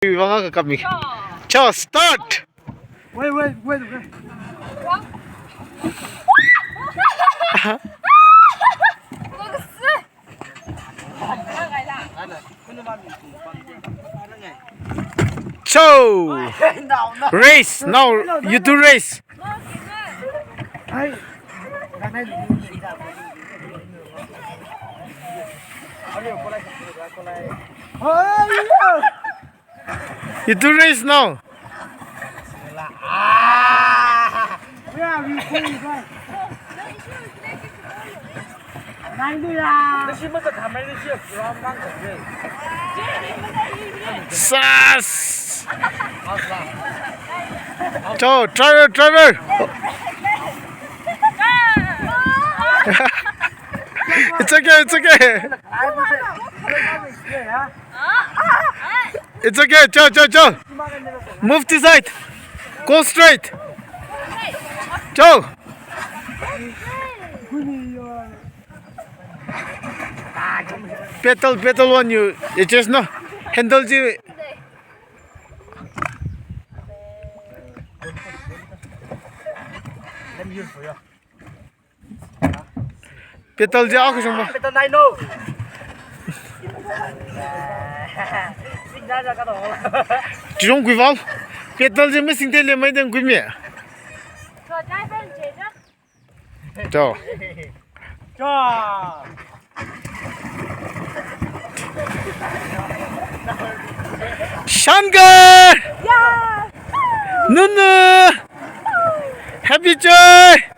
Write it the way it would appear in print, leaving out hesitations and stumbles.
Mga kami. Ciao, start! Wait. Ciao! Race! Now, you do race! You do race now! Sas! Ciao, driver! It's okay. It's okay, Ciao. Move to side. Go straight. Ciao. Pedal one you just no handle you. Pedal je ako sumba. Pedal nai no. Jong guival. Pedal je me sinte le mai den guimi. Ciao. Shangar! Yeah! Nunu! Happy joy!